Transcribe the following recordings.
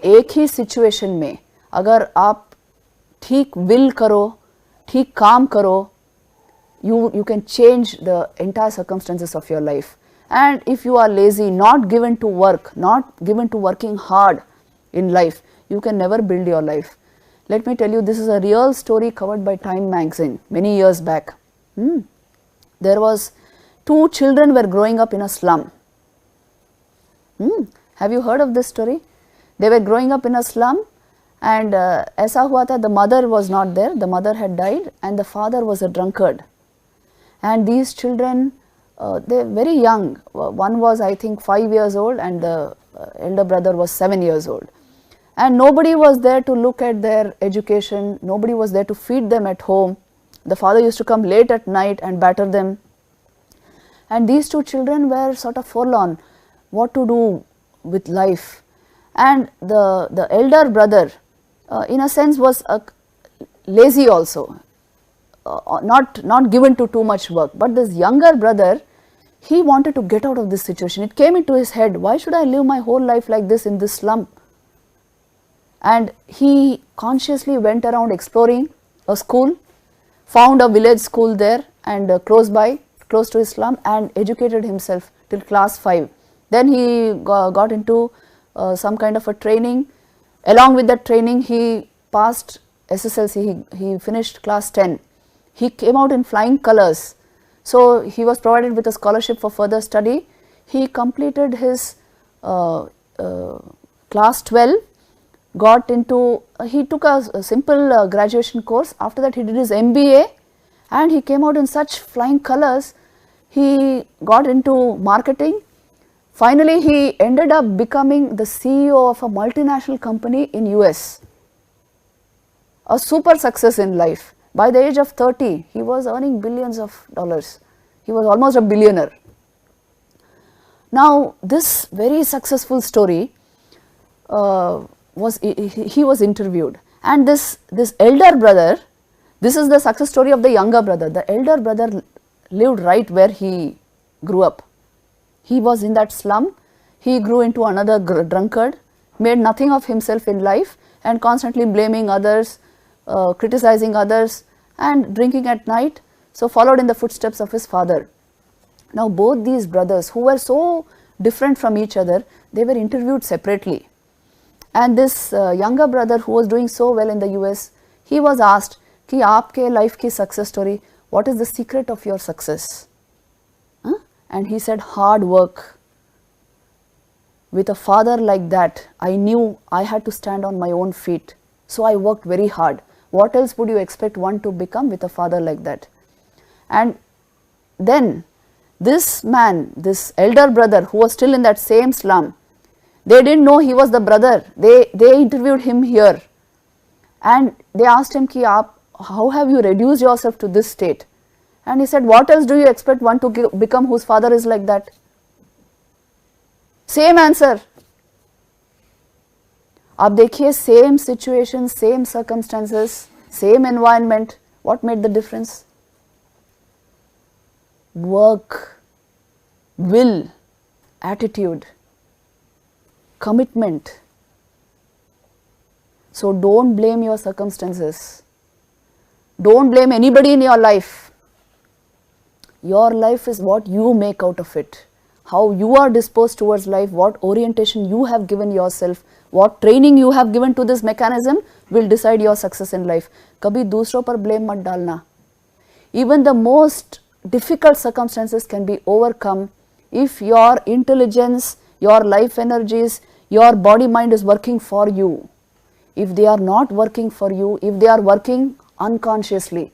एक ही सिचुएशन में अगर आप ठीक विल करो, ठीक काम करो, you can change the entire circumstances of your life. And if you are lazy, not given to work, not given to working hard in life, you can never build your life. Let me tell you, this is a real story covered by Time magazine many years back. There was 2 children were growing up in a slum. Have you heard of this story? They were growing up in a slum, and ऐसा हुआ था, the mother was not there, the mother had died, and the father was a drunkard. And these children, they were very young. One was, I think, 5 years old, and the elder brother was 7 years old. And nobody was there to look at their education, nobody was there to feed them at home. The father used to come late at night and batter them. And these 2 children were sort of forlorn, what to do with life. And the elder brother, in a sense, was lazy also. Not given to too much work, but this younger brother, he wanted to get out of this situation. It came into his head, why should I live my whole life like this in this slum? And he consciously went around exploring a school, found a village school there and close to his slum, and educated himself till class 5. Then he got into some kind of a training. Along with that training, he passed SSLC, he finished class 10. He came out in flying colors, so he was provided with a scholarship for further study. He completed his class 12, he took a simple graduation course. After that, he did his MBA, and he came out in such flying colors. He got into marketing. Finally, he ended up becoming the CEO of a multinational company in US, a super success in life. By the age of 30, he was earning billions of dollars. He was almost a billionaire. Now, this very successful story, he was interviewed, and this elder brother, this is the success story of the younger brother. The elder brother lived right where he grew up. He was in that slum. He grew into another drunkard, made nothing of himself in life, and constantly blaming others, criticizing others, and drinking at night. So followed in the footsteps of his father. Now both these brothers, who were so different from each other, they were interviewed separately. And this younger brother, who was doing so well in the US, he was asked कि आपके life की success story, what is the secret of your success? And he said, hard work. With a father like that, I knew I had to stand on my own feet, so I worked very hard. What else would you expect one to become with a father like that? And then this man, this elder brother, who was still in that same slum, they didn't know he was the brother. They interviewed him here, and they asked him ki how have you reduced yourself to this state? And he said, what else do you expect one to become whose father is like that? Same answer. अब देखिए, same situation, same circumstances, same environment, what made the difference? Work, will, attitude, commitment. So don't blame your circumstances. Don't blame anybody in your life. Your life is what you make out of it. How you are disposed towards life, what orientation you have given yourself, what training you have given to this mechanism will decide your success in life. कभी दूसरों पर blame मत डालना. Even the most difficult circumstances can be overcome if your intelligence, your life energies, your body mind is working for you. If they are not working for you, if they are working unconsciously,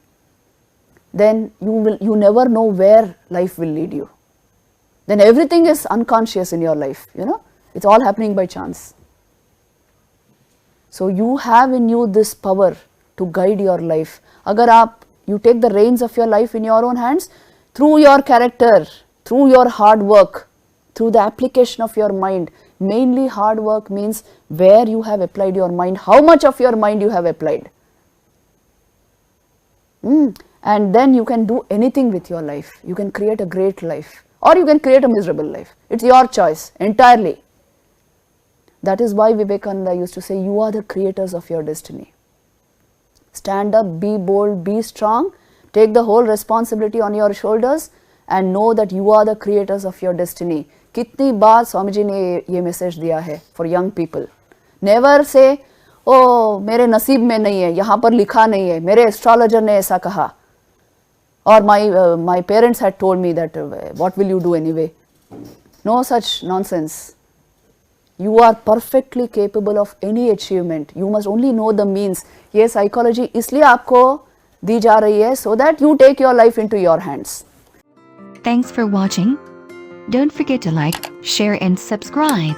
then you never know where life will lead you. Then everything is unconscious in your life, it's all happening by chance. So you have in you this power to guide your life. Agar you take the reins of your life in your own hands, through your character, through your hard work, through the application of your mind. Mainly hard work means where you have applied your mind, how much of your mind you have applied. And then you can do anything with your life. You can create a great life, or you can create a miserable life. It's your choice entirely. That is why Vivekananda used to say, you are the creators of your destiny. Stand up, be bold, be strong, take the whole responsibility on your shoulders and know that you are the creators of your destiny. कितनी बार स्वामी जी ने ये message दिया है for young people. Never say, oh मेरे नसीब में नहीं है, यहाँ पर लिखा नहीं है, मेरे एस्ट्रोलॉजर ने ऐसा कहा, or my parents had told me that what will you do anyway. No such nonsense. You are perfectly capable of any achievement. You must only know the means. ये psychology इसलिए आपको दी जा रही है so that you take your life into your hands. Thanks for watching. Don't forget to like, share and subscribe.